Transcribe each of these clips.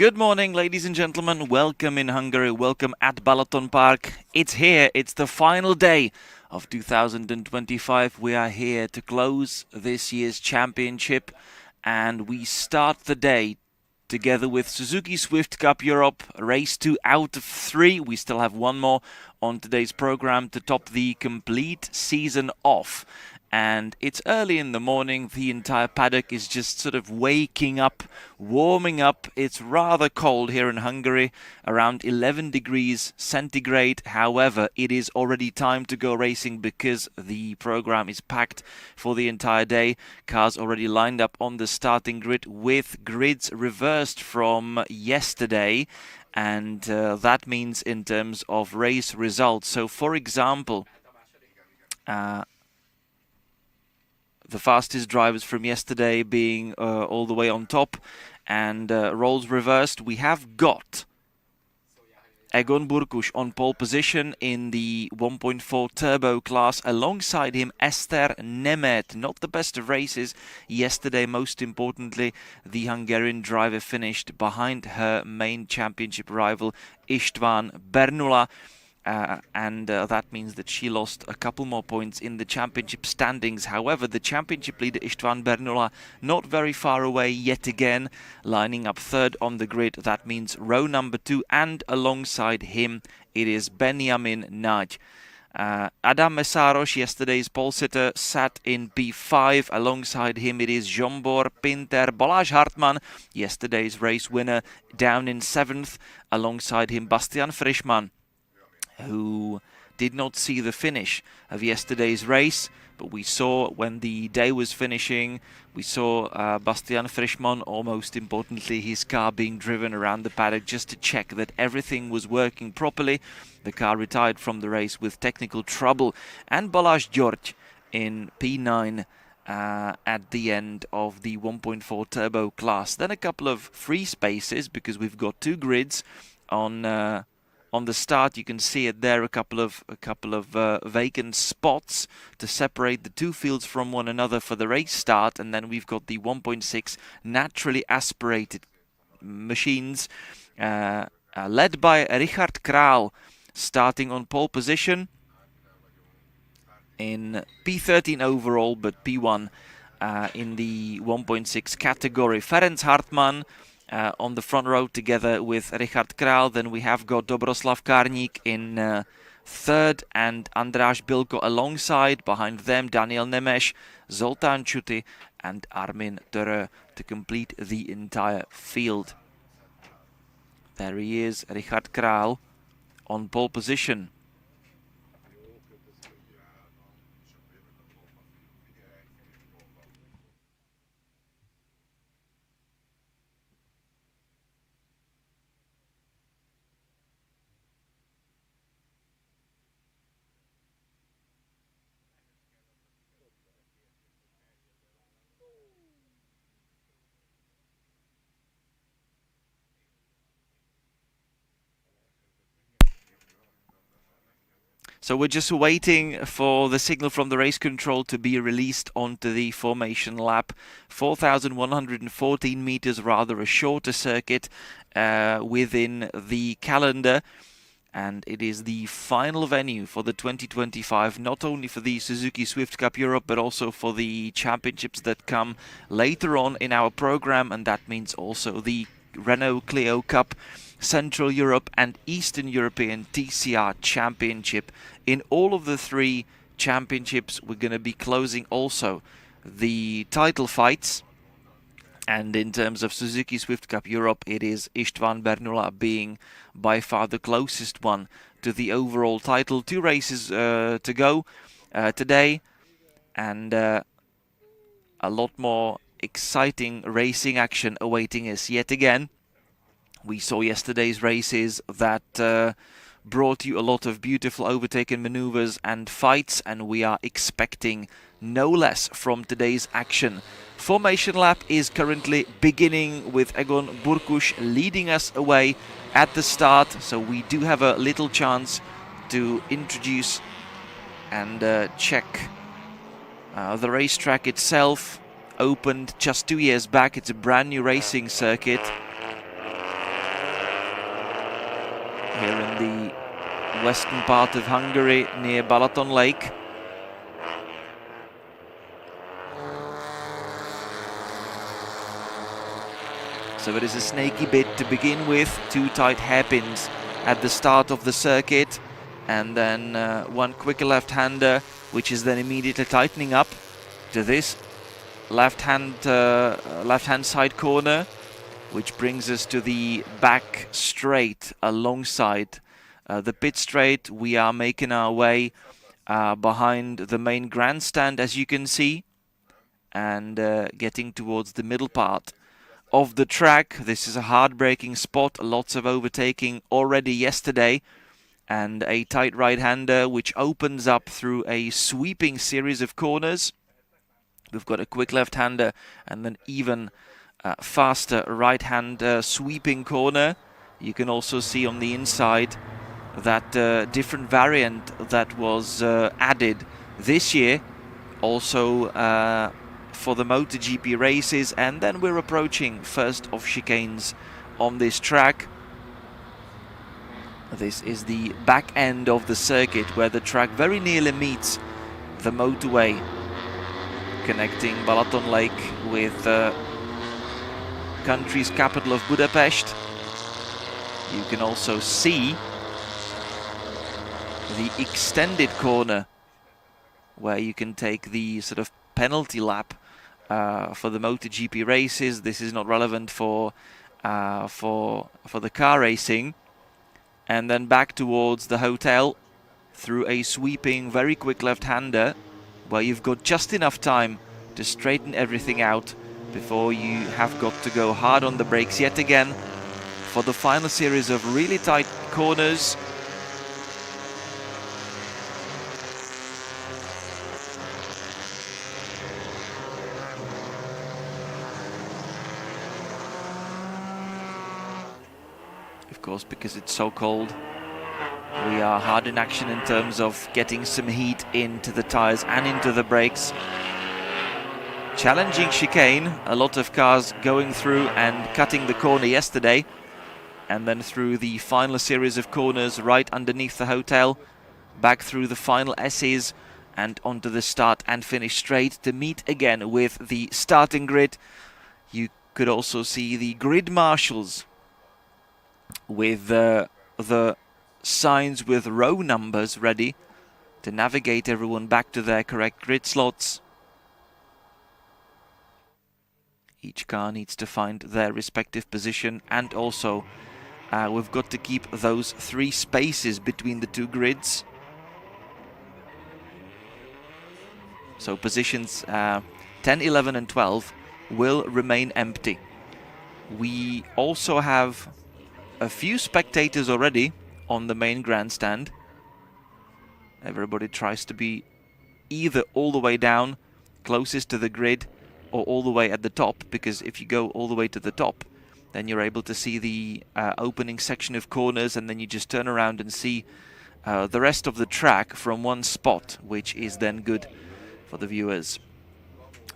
Good morning, ladies and gentlemen. Welcome in Hungary. Welcome at Balaton Park. It's here. It's the final day of 2025. We are here to close this year's championship, and we start the day together with Suzuki Swift Cup Europe, race 2 out of 3. We still have one more on today's program to top the complete season off. And it's early in the morning, the entire paddock is just sort of waking up, warming up. It's rather cold here in Hungary, around 11 degrees centigrade. However, it is already time to go racing because the program is packed for the entire day. Cars already lined up on the starting grid with grids reversed from yesterday. And that means in terms of race results. So, for example, the fastest drivers from yesterday being all the way on top and roles reversed. We have got Egon Burkus on pole position in the 1.4 turbo class. Alongside him, Eszter Nemet. Not the best of races yesterday. Most importantly, the Hungarian driver finished behind her main championship rival, István Bernula. And that means that she lost a couple more points in the championship standings. However, the championship leader István Bernula not very far away yet again, lining up third on the grid. That means row number 2, and alongside him it is Benjamin Nagy. Adam Mesáros, yesterday's pole sitter, sat in P5. Alongside him it is Zsombor Pinter. Balázs Hartmann, yesterday's race winner, down in 7th. Alongside him Bastian Frischmann, who did not see the finish of yesterday's race, but we saw when the day was finishing, we saw Bastian Frischmann, or most importantly his car, being driven around the paddock just to check that everything was working properly. The car retired from the race with technical trouble, and Balázs György in P9 at the end of the 1.4 turbo class. Then a couple of free spaces, because we've got 2 grids on the start. You can see it there, a couple of vacant spots to separate the 2 fields from one another for the race start. And then we've got the 1.6 naturally aspirated machines, led by Richard Král, starting on pole position in P13 overall, but P1 in the 1.6 category. Ferenc Hartmann on the front row together with Richard Král. Then we have got Dobroslav Karník in third, and András Bilko alongside. Behind them, Daniel Nemes, Zoltán Csuti and Armin Törő to complete the entire field. There he is, Richard Král on pole position. So we're just waiting for the signal from the race control to be released onto the formation lap. 4,114 meters, rather a shorter circuit within the calendar. And it is the final venue for the 2025, not only for the Suzuki Swift Cup Europe, but also for the championships that come later on in our program. And that means also the Renault Clio Cup, Central Europe and Eastern European TCR Championship. In all of the 3 championships, we're going to be closing also the title fights. And in terms of Suzuki Swift Cup Europe, it is István Bernula being by far the closest one to the overall title. 2 races to go today, and a lot more exciting racing action awaiting us yet again. We saw yesterday's races that brought you a lot of beautiful overtaken maneuvers and fights, and we are expecting no less from today's action. Formation lap is currently beginning with Egon Burkus leading us away at the start, so we do have a little chance to introduce and check the racetrack itself. Opened just 2 years back. It's a brand new racing circuit. western part of Hungary near Balaton Lake. So it is a snaky bit to begin with, 2 tight hairpins at the start of the circuit, and then one quick left-hander, which is then immediately tightening up to this left-hand side corner, which brings us to the back straight alongside the pit straight. We are making our way behind the main grandstand, as you can see, and getting towards the middle part of the track. This is a hard-braking spot, lots of overtaking already yesterday, and a tight right-hander which opens up through a sweeping series of corners. We've got a quick left-hander and then even faster right-hand sweeping corner. You can also see on the inside that different variant that was added this year, also for the MotoGP races. And then we're approaching first of chicanes on this track. This is the back end of the circuit where the track very nearly meets the motorway connecting Balaton Lake with the country's capital of Budapest. You can also see the extended corner where you can take the sort of penalty lap for the MotoGP races. This is not relevant for the car racing. And then back towards the hotel through a sweeping, very quick left-hander, where you've got just enough time to straighten everything out before you have got to go hard on the brakes yet again for the final series of really tight corners. Of course, because it's so cold, we are hard in action in terms of getting some heat into the tires and into the brakes. Challenging chicane, a lot of cars going through and cutting the corner yesterday, and then through the final series of corners right underneath the hotel, back through the final S's and onto the start and finish straight to meet again with the starting grid. You could also see the grid marshals with the signs with row numbers ready to navigate everyone back to their correct grid slots. Each car needs to find their respective position, and also we've got to keep those 3 spaces between the 2 grids. So positions 10, 11 and 12 will remain empty. We also have a few spectators already on the main grandstand. Everybody tries to be either all the way down closest to the grid or all the way at the top, because if you go all the way to the top, then you're able to see the opening section of corners, and then you just turn around and see the rest of the track from one spot, which is then good for the viewers.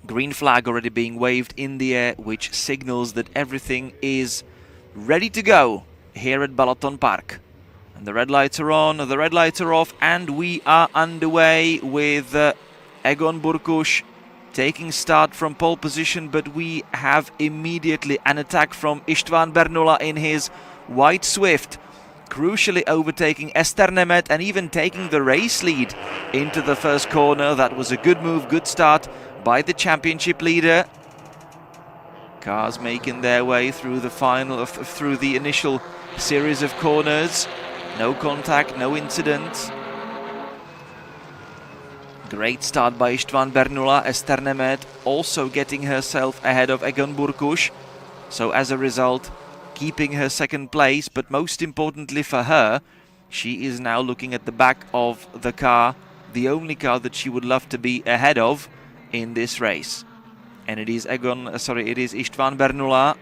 Green flag already being waved in the air, which signals that everything is ready to go here at Balaton Park. And the red lights are on, the red lights are off, and we are underway with Egon Burkus taking start from pole position, but we have immediately an attack from István Bernula in his white Swift, crucially overtaking Ester Nemet and even taking the race lead into the first corner. That was a good move, good start by the championship leader. Cars making their way through the initial series of corners. No contact, no incident. Great start by István Bernula. Ester Nemet also getting herself ahead of Egon Burkus. So as a result, keeping her second place, but most importantly for her, she is now looking at the back of the car, the only car that she would love to be ahead of in this race. And it is István Bernula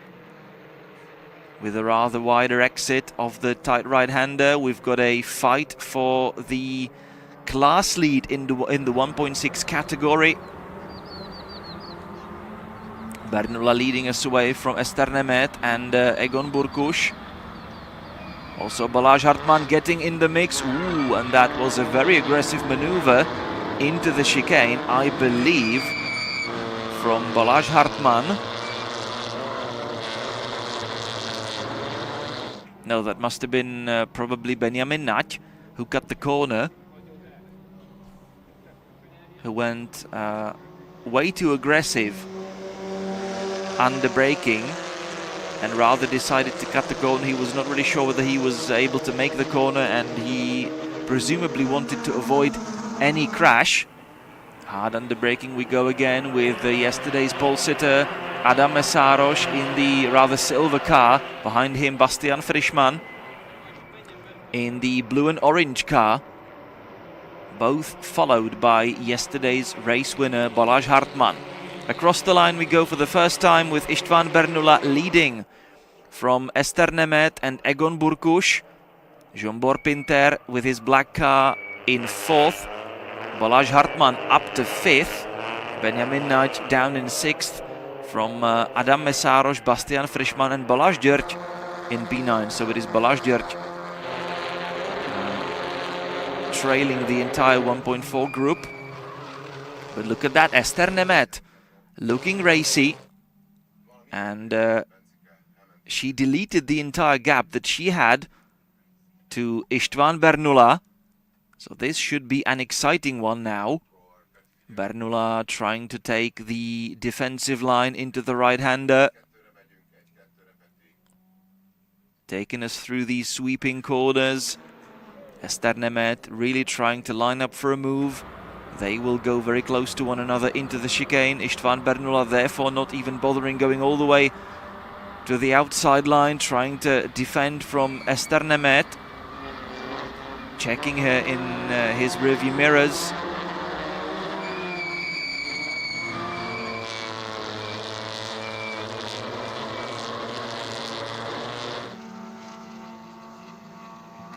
with a rather wider exit of the tight right-hander. We've got a fight for the class lead in the 1.6 category. Bernula leading us away from Ester Nemet and Egon Burkus. Also Balázs Hartmann getting in the mix. Ooh, and that was a very aggressive maneuver into the chicane, I believe, from Balázs Hartmann. No, that must have been probably Benjamin Nať, who cut the corner, who went way too aggressive under braking and rather decided to cut the corner. He was not really sure whether he was able to make the corner, and he presumably wanted to avoid any crash. Hard under braking we go again with yesterday's pole sitter Adam Mesáros in the rather silver car. Behind him Bastian Frischmann in the blue and orange car. Both followed by yesterday's race winner Balázs Hartmann. Across the line we go for the first time with István Bernula leading from Eszter Nemet and Egon Burkus. Zsombor Pinter with his black car in fourth. Balázs Hartmann up to fifth. Benjamin Nať down in sixth from Adam Mesáros, Bastian Frischmann and Balázs György in P9. So it is Balázs György trailing the entire 1.4 group. But look at that, Eszter Nemet looking racy, and she deleted the entire gap that she had to István Bernula. So this should be an exciting one now. Bernula trying to take the defensive line into the right-hander. Taking us through these sweeping corners. Eszter Nemet really trying to line up for a move. They will go very close to one another into the chicane. István Bernula therefore not even bothering going all the way to the outside line, trying to defend from Eszter Nemet. Checking her in his rearview mirrors.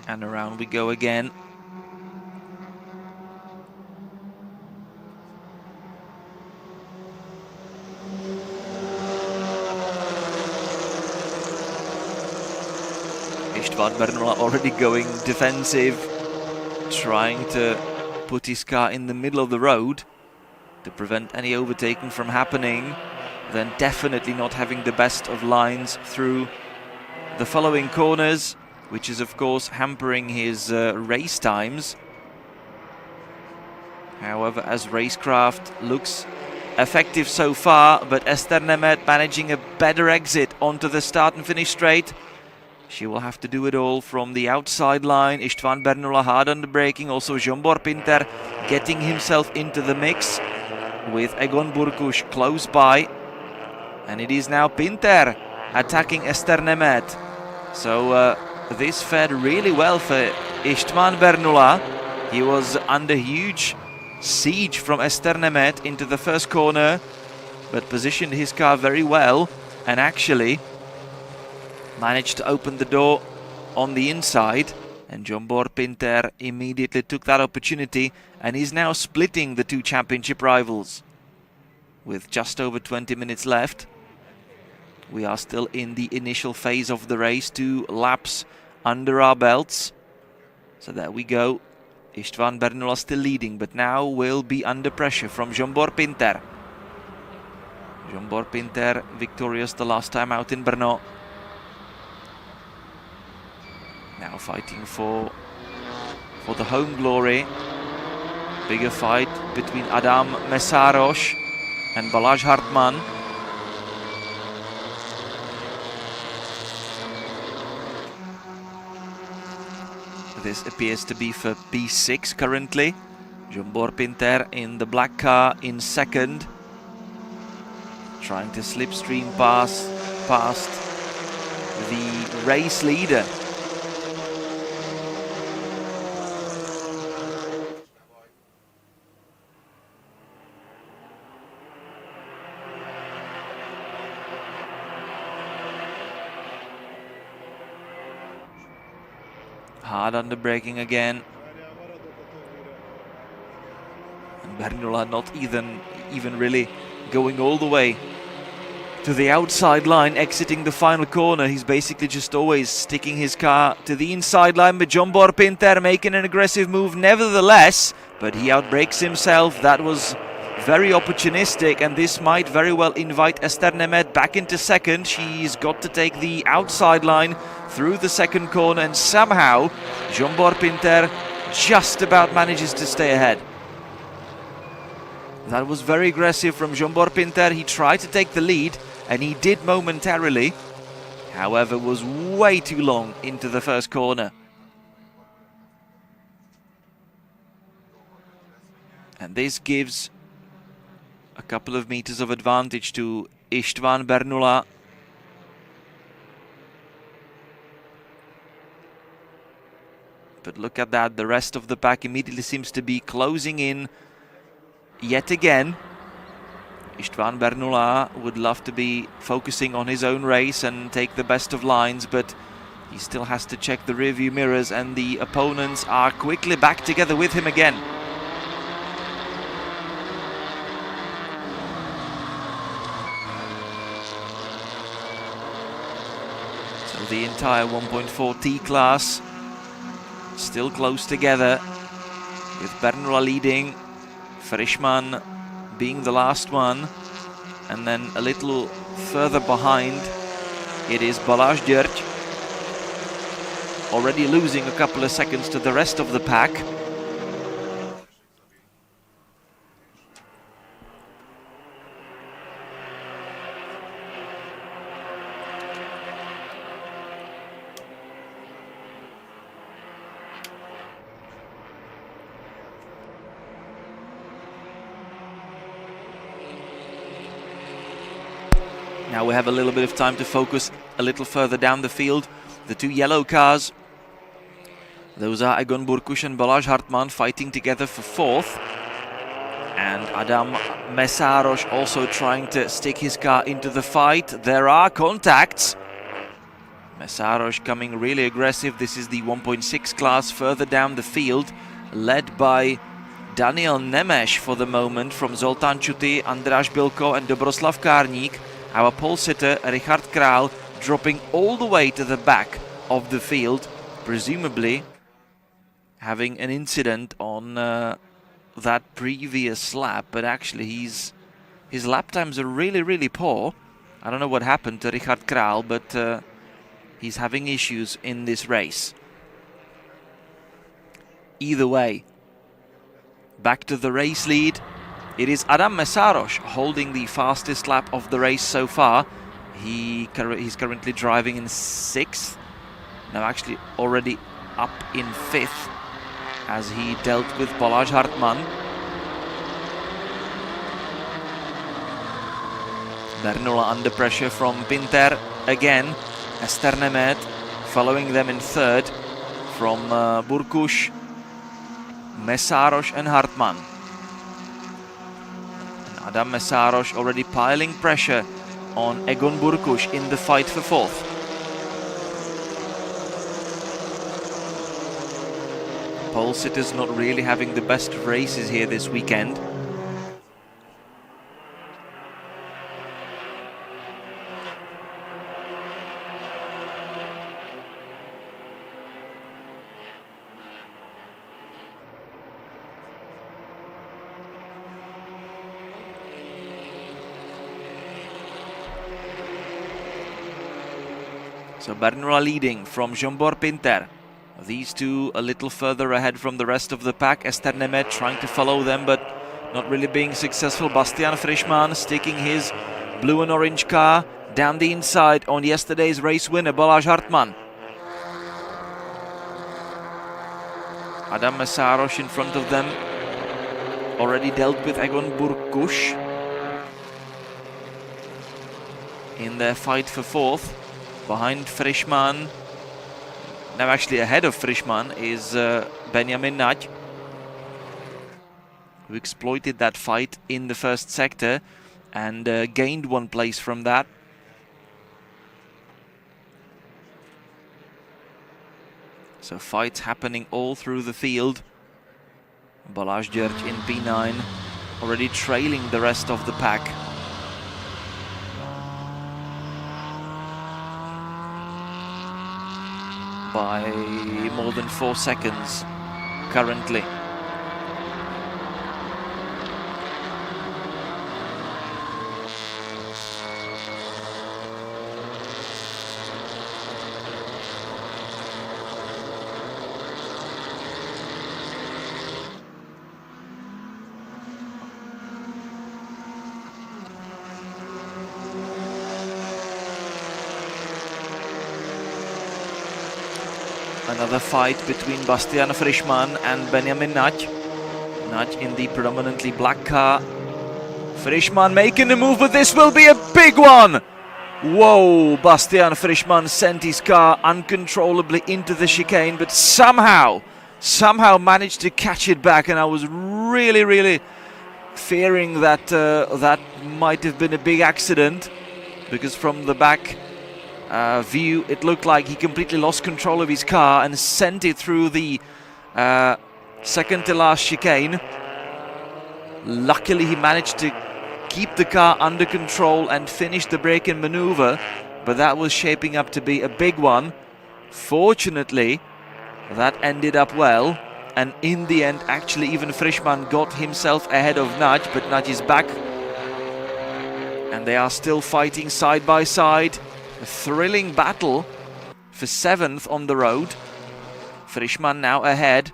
And around we go again. István Bernula already going defensive, trying to put his car in the middle of the road to prevent any overtaking from happening, then definitely not having the best of lines through the following corners, which is of course hampering his race times. However, as racecraft looks effective so far, but Eszter Nemet managing a better exit onto the start and finish straight. She will have to do it all from the outside line. István Bernula hard under braking. Also Zsombor Pinter getting himself into the mix with Egon Burkus close by. And it is now Pinter attacking Eszter Nemet. So this fared really well for István Bernula. He was under huge siege from Eszter Nemet into the first corner, but positioned his car very well and actually managed to open the door on the inside, and Zsombor Pinter immediately took that opportunity and is now splitting the two championship rivals. With just over 20 minutes left, we are still in the initial phase of the race, 2 laps under our belts. So there we go. István Bernula still leading, but now will be under pressure from Zsombor Pinter. Zsombor Pinter victorious the last time out in Brno. Now fighting for the home glory. Bigger fight between Adam Mesáros and Balázs Hartmann. This appears to be for P6 currently. Zsombor Pinter in the black car in second. Trying to slipstream past the race leader. Hard under braking again. And Bernula not even really going all the way to the outside line, exiting the final corner. He's basically just always sticking his car to the inside line, but Jombor Pinter making an aggressive move nevertheless, but he outbrakes himself. That was very opportunistic, and this might very well invite Esther Nemet back into second. She's got to take the outside line through the second corner, and somehow Jombor Pinter just about manages to stay ahead. That was very aggressive from Jombor Pinter. He tried to take the lead, and he did momentarily. However, was way too long into the first corner. And this gives a couple of meters of advantage to István Bernula. But look at that, the rest of the pack immediately seems to be closing in yet again. István Bernula would love to be focusing on his own race and take the best of lines, but he still has to check the rearview mirrors, and the opponents are quickly back together with him again. So the entire 1.4 T class still close together, with Bernula leading, Frischmann being the last one, and then a little further behind it is Balázs György, already losing a couple of seconds to the rest of the pack. Now we have a little bit of time to focus a little further down the field. The two yellow cars, those are Egon Burkuš and Balázs Hartmann fighting together for fourth. And Adam Mesáros also trying to stick his car into the fight. There are contacts. Mesáros coming really aggressive. This is the 1.6 class further down the field, led by Daniel Nemes for the moment from Zoltán Čuty, András Bilko and Dobroslav Kárník. Our pole sitter, Richard Král, dropping all the way to the back of the field, presumably having an incident on that previous lap, but actually his lap times are really poor. I don't know what happened to Richard Král, but he's having issues in this race. Either way, back to the race lead. It is Adam Mesáros holding the fastest lap of the race so far. He's currently driving in sixth. Now actually already up in fifth as he dealt with Balázs Hartmann. Bernula under pressure from Pinter again. Esther Nemet following them in third from Burkuš, Mesáros and Hartmann. Adam Mesáros already piling pressure on Egon Burkuš in the fight for fourth. Pole sitters not really having the best races here this weekend. So Bernula leading from Jombor Pinter. These two a little further ahead from the rest of the pack. Esther Nemet trying to follow them, but not really being successful. Bastian Frischmann sticking his blue and orange car down the inside on yesterday's race winner, Balázs Hartmann. Adam Mesáros in front of them. Already dealt with Egon Burkuš in their fight for fourth. Behind Frischmann, now actually ahead of Frischmann, is Benjamin Nagy, who exploited that fight in the first sector and gained one place from that. So fights happening all through the field. Balázs György in P9, already trailing the rest of the pack. by more than 4 seconds currently. Another fight between Bastian Frischmann and Benjamin Nať. Nať in the predominantly black car. Frischmann making a move, but this will be a big one! Whoa, Bastian Frischmann sent his car uncontrollably into the chicane, but somehow managed to catch it back, and I was really fearing that that might have been a big accident, because from the back view it looked like he completely lost control of his car and sent it through the second to last chicane. Luckily he managed to keep the car under control and finish the braking maneuver, but that was shaping up to be a big one. Fortunately that ended up well, and in the end actually even Frischmann got himself ahead of Nať, but Nať is back and they are still fighting side by side. A thrilling battle for 7th on the road. Frischmann now ahead,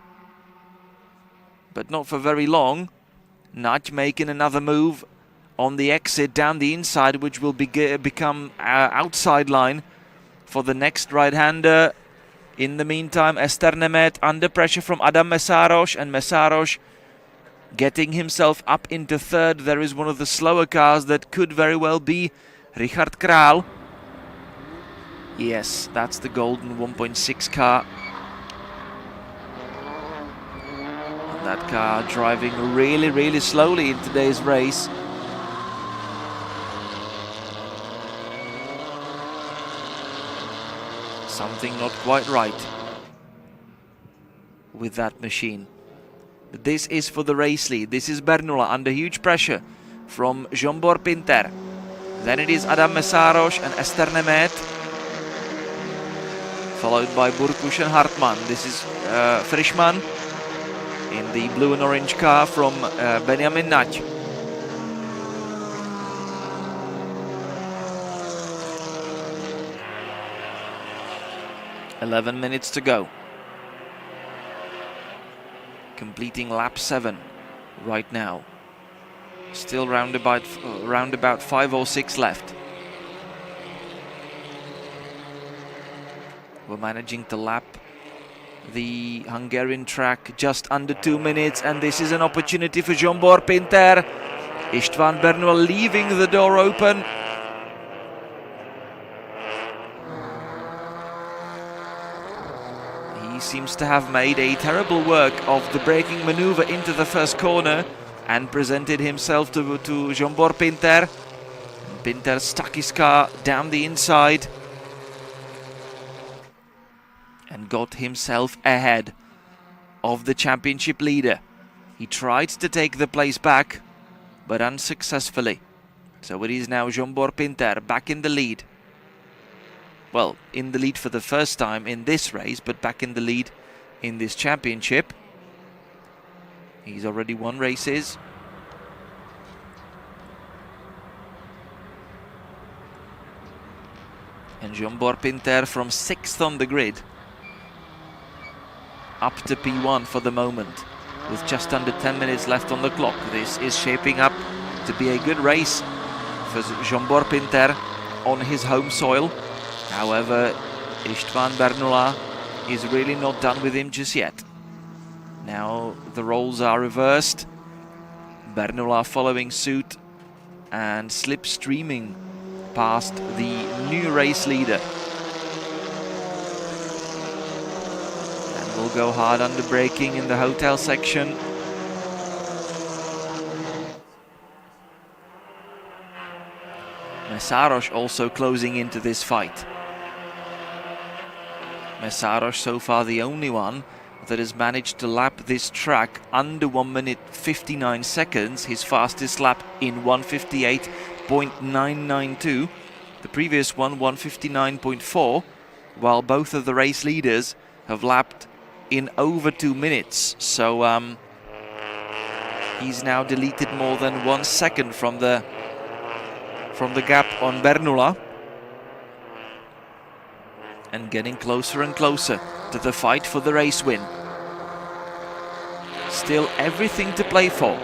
but not for very long. Nať making another move on the exit down the inside, which will become outside line for the next right-hander. In the meantime, Ester Nemet under pressure from Adam Mesáros, and Mesáros getting himself up into 3rd. There is one of the slower cars that could very well be Richard Král. Yes, that's the golden 1.6 car. And that car driving really slowly in today's race. Something not quite right with that machine. But this is for the race lead. This is Bernula under huge pressure from Jean-Bor Pinter. Then it is Adam Mesáros and Ester Nemet, followed by Burkuš and Hartmann. This is Frischmann in the blue and orange car from Benjamin Nať. "11 minutes to go." Completing lap 7 right now. Still round about 5 or 6 left. We're managing to lap the Hungarian track just under 2 minutes, and this is an opportunity for Jean-Bor Pinter. István Bernula leaving the door open. He seems to have made a terrible work of the braking maneuver into the first corner and presented himself to Jean-Bor Pinter. Pinter stuck his car down the inside and got himself ahead of the championship leader. He tried to take the place back, but unsuccessfully. So it is now Jean-Bor Pinter back in the lead. Well, in the lead for the first time in this race, but back in the lead in this championship. He's already won races. And Jean-Bor Pinter from 6th on the grid, up to P1 for the moment, with just under 10 minutes left on the clock. This is shaping up to be a good race for Jean-Bor Pinter on his home soil. However, István Bernula is really not done with him just yet. Now the roles are reversed. Bernula following suit and slipstreaming past the new race leader. And will go hard under braking in the hotel section. Mesáros also closing into this fight. Mesáros so far the only one that has managed to lap this track under 1 minute 59 seconds, his fastest lap in 1:58.992. The previous one 1:59.4, while both of the race leaders have lapped in over 2 minutes. So he's now deleted more than 1 second from the gap on Bernula, and getting closer and closer to the fight for the race win. Still everything to play for.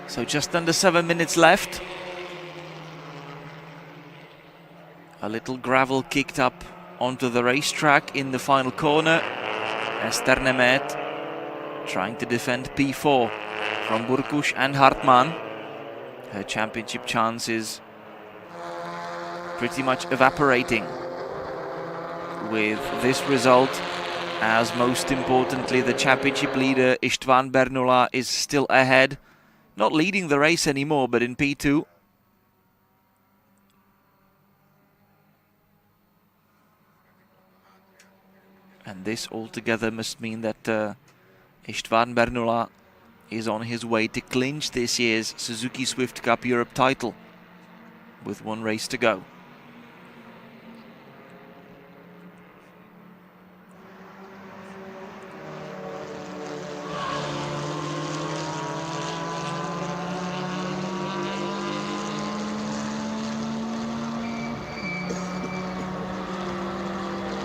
So just under 7 minutes left. A little gravel kicked up onto the racetrack in the final corner. Esther Nemet trying to defend P4 from Burkush and Hartmann. Her championship chances pretty much evaporating with this result, as most importantly the championship leader István Bernula is still ahead. Not leading the race anymore, but in P2. And this altogether must mean that István Bernula is on his way to clinch this year's Suzuki Swift Cup Europe title with 1 race to go.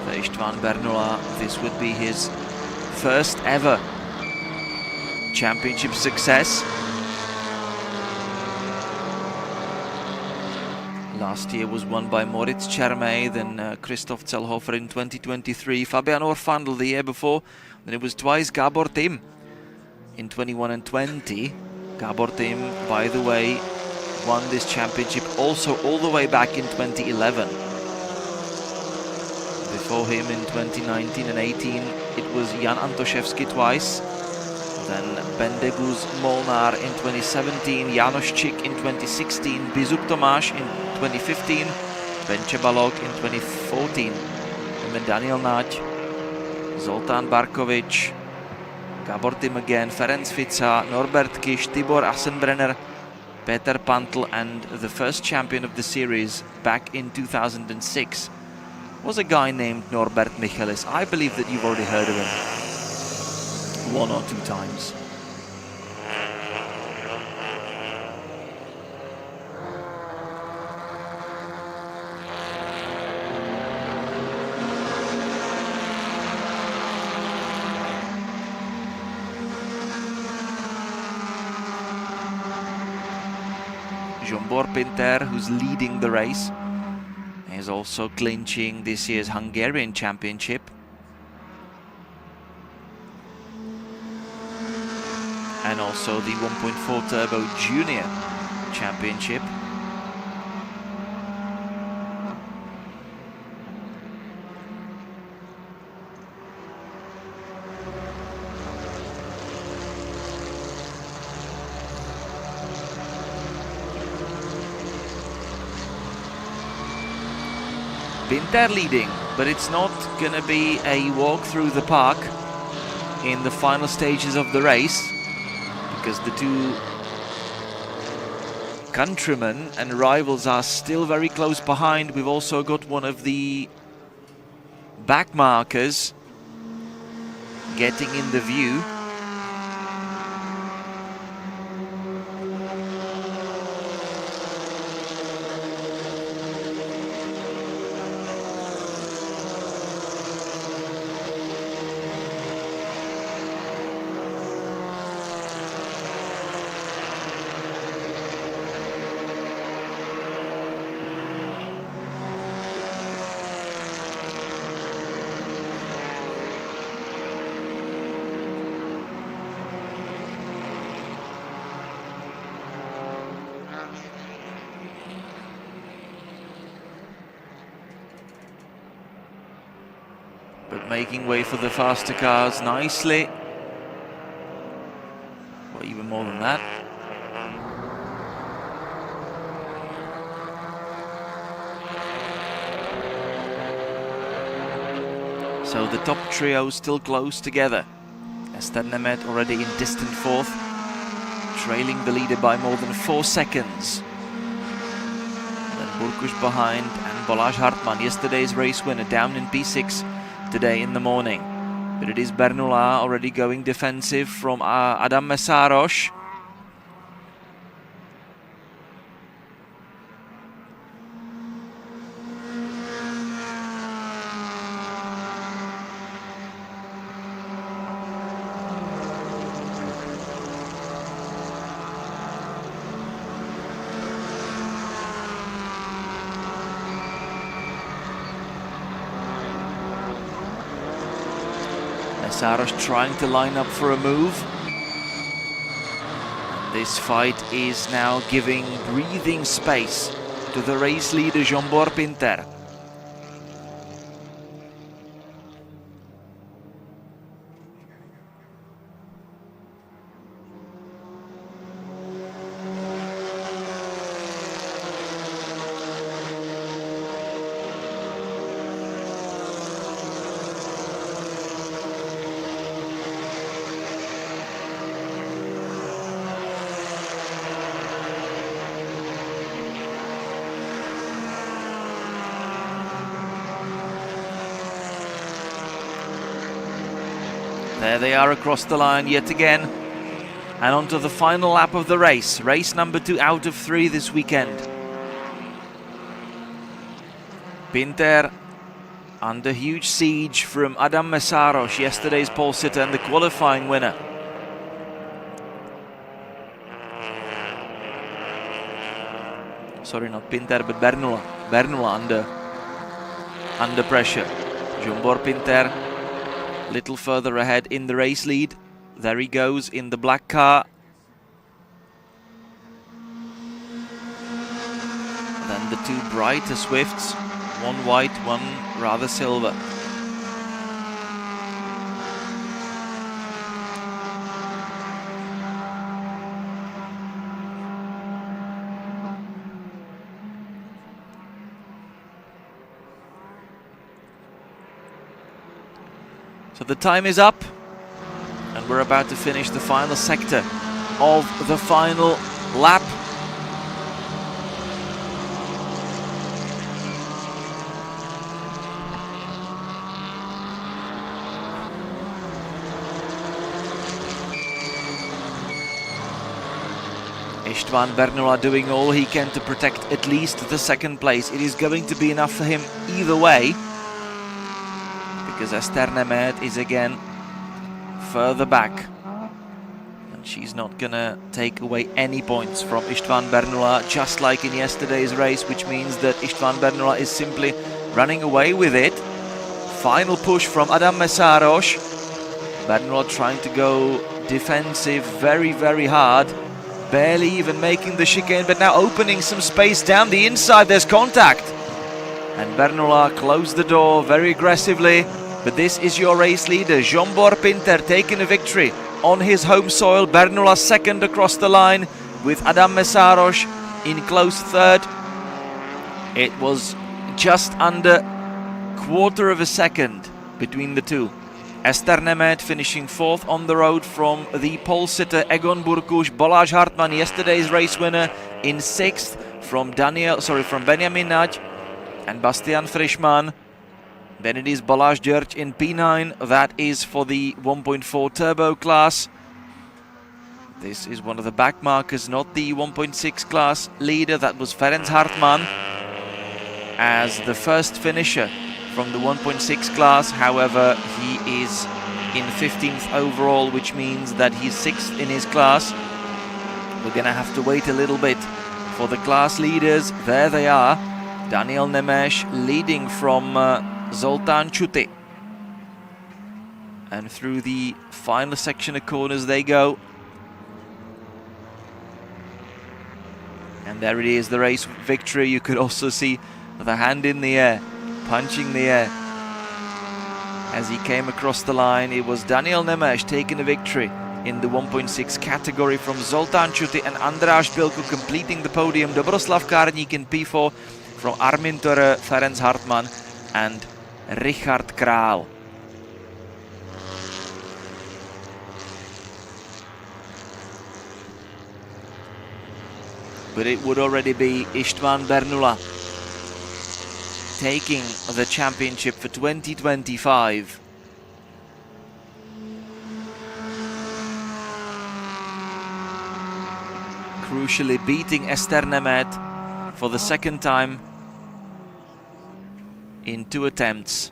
István Bernula, this would be his first ever championship success. Last year was won by Moritz Čermej, then Christoph Zellhofer in 2023, Fabian Orfandl the year before, then it was twice Gábor Timm in 21 and 20. Gábor Timm, by the way, won this championship also all the way back in 2011. Before him in 2019 and 18, it was Jan Antoševský twice, then Bendeguz Molnar in 2017, János Čik in 2016, Bizuk Tomáš in 2015, Bence Balog in 2014, and then Daniel Nať, Zoltán Barkovič, Gábor Timm again, Ferenc Fica, Norbert Kiš, Tibor Assenbrenner, Peter Pantl, and the first champion of the series back in 2006 was a guy named Norbert Michelis. I believe that you've already heard of him 1 or 2 times. Zsombor Pinter, who's leading the race, is also clinching this year's Hungarian championship. And also the 1.4 Turbo Junior Championship. Pinter leading, but it's not gonna be a walk through the park in the final stages of the race, because the two countrymen and rivals are still very close behind. We've also got one of the back markers getting in the view. But making way for the faster cars nicely. Well, even more than that. So the top trio still close together. Ester Nemeth already in distant fourth, trailing the leader by more than 4 seconds. Then Burkuš behind, and Balázs Hartmann, yesterday's race winner, down in P6 today in the morning. But it is Bernula already going defensive from Adam Mesáros. Mesáros trying to line up for a move. This fight is now giving breathing space to the race leader Zsombor Pinter. There they are across the line yet again, and onto the final lap of the race. Race number 2 out of 3 this weekend. Pinter under huge siege from Adam Mesáros, yesterday's pole sitter and the qualifying winner. Sorry, not Pinter, but Bernula. Bernula under pressure. Zsombor Pinter little further ahead in the race lead. There he goes in the black car. Then the two brighter Swifts, one white, one rather silver. So the time is up, and we're about to finish the final sector of the final lap. István Bernula doing all he can to protect at least the second place. It is going to be enough for him either way, because Ester Nemeth is again further back, and she's not gonna take away any points from István Bernula, just like in yesterday's race, which means that István Bernula is simply running away with it. Final push from Adam Mesáros. Bernula trying to go defensive very, very hard, barely even making the chicane, but now opening some space down the inside. There's contact, and Bernula closed the door very aggressively. But this is your race leader, Zsombor Pinter, taking a victory on his home soil. Bernula second across the line, with Adam Mesáros in close third. It was just under quarter of a second between the two. Ester Nemeth finishing 4th on the road from the pole sitter Egon Burkuš. Balázs Hartmann, yesterday's race winner, in 6th from Benjamin Nagy and Bastian Frischmann. Then it is Balázs György in P9. That is for the 1.4 turbo class. This is one of the back markers, not the 1.6 class leader. That was Ferenc Hartmann as the first finisher from the 1.6 class. However, he is in 15th overall, which means that he's 6th in his class. We're going to have to wait a little bit for the class leaders. There they are. Daniel Nemeth leading from Zoltán Čuty. And through the final section of corners they go. And there it is, the race victory. You could also see the hand in the air, punching the air as he came across the line. It was Daniel Nemeth taking the victory in the 1.6 category from Zoltán Čuty, and András Bilko completing the podium. Dobroslav Kárník in P4 from Armin Töre, Ferenc Hartmann and Richard Král. But it would already be István Bernula taking the championship for 2025. Crucially beating Ester Nemeth for the second time in 2 attempts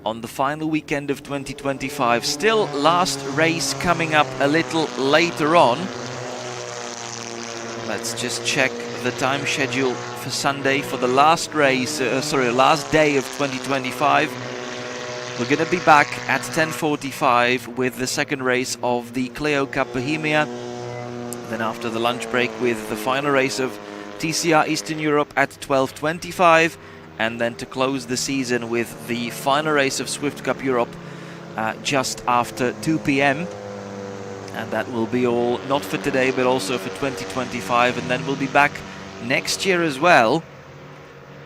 on the final weekend of 2025. Still last race coming up a little later on. Let's just check the time schedule for Sunday for the last race, last day of 2025. We're going to be back at 10:45 with the second race of the Clio Cup Bohemia. Then after the lunch break with the final race of TCR Eastern Europe at 12:25. And then to close the season with the final race of Swift Cup Europe just after 2 p.m. And that will be all, not for today, but also for 2025. And then we'll be back next year as well.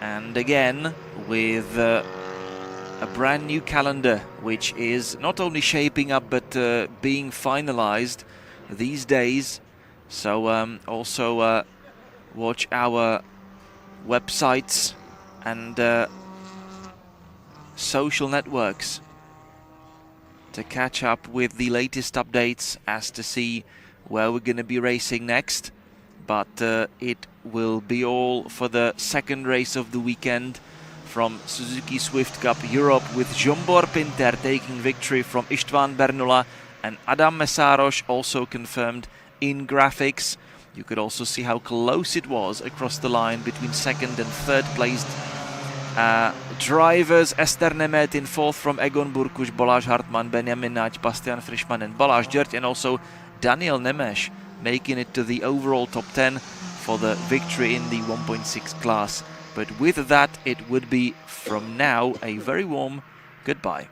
And again, with a brand new calendar, which is not only shaping up, but being finalized these days. So also watch our websites and social networks to catch up with the latest updates as to see where we're going to be racing next. But it will be all for the second race of the weekend from Suzuki Swift Cup Europe, with Zsombor Pinter taking victory from István Bernula and Adam Mesáros also confirmed in graphics. You could also see how close it was across the line between second and third placed drivers. Ester Nemeth in 4th from Egon Burkuš, Balázs Hartmann, Benjamin Nagy, Bastian Frischmann and Balázs György, and also Daniel Nemeth making it to the overall top 10 for the victory in the 1.6 class. But with that, it would be from now a very warm goodbye.